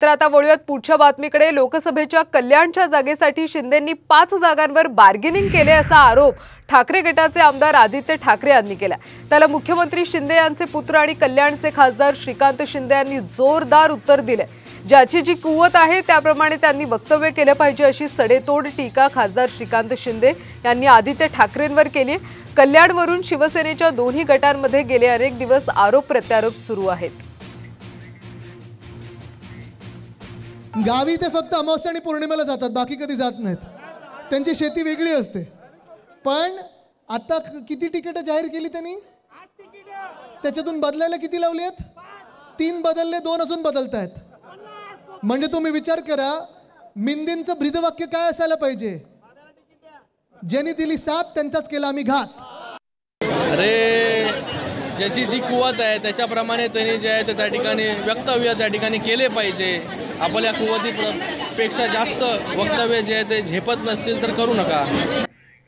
तर आता वळूयात पुढच्या बातमीकडे। लोकसभेच्या कल्याणच्या जागेसाठी शिंदेंनी 5 जागांवर बार्गेनिंग केले असा आरोप ठाकरे गटाचे आमदार आदित्य ठाकरे यांनी केला। त्याला मुख्यमंत्री शिंदे यांचे पुत्र आणि कल्याणचे खासदार श्रीकांत शिंदे यांनी जोरदार उत्तर दिले। ज्याची जी कुवत आहे त्याप्रमाणे त्यांनी वक्तव्य केले पाहिजे अशी सडेतोड टीका खासदार श्रीकांत शिंदे यांनी आदित्य ठाकरेंवर केली। कल्याणवरून शिवसेनेच्या दोन्ही गटांमध्ये गेले अनेक दिवस आरोप प्रत्यारोप सुरू आहेत। गावी ते फक्त अमावस्या आणि पौर्णिमेला जातात, बाकी कधी जात नाहीत। त्यांची शेती वेगळी असते। पण आता किती तिकीट जाहीर केली त्यांनी? 8 तिकीट। त्याच्यातून बदलायला किती लावली आहेत? 3 बदलले, 2 अजून बदलतायत। म्हणजे तुम्ही विचार करा, मिंदेंचं ब्रीदवाक्य काय असायला पाहिजे? ज्यांनी दिली साथ त्यांचाच केला आम्ही घात। अरे ज्याची जी कुवत आहे त्याच्याप्रमाणे त्यांनी जे आहे ते त्या ठिकाणी वक्तव्य त्या ठिकाणी केले पाहिजे। आपल्या कुवतीपेक्षा जास्त वक्तव्य जे आहे ते झेपत नसतील तर करू नका।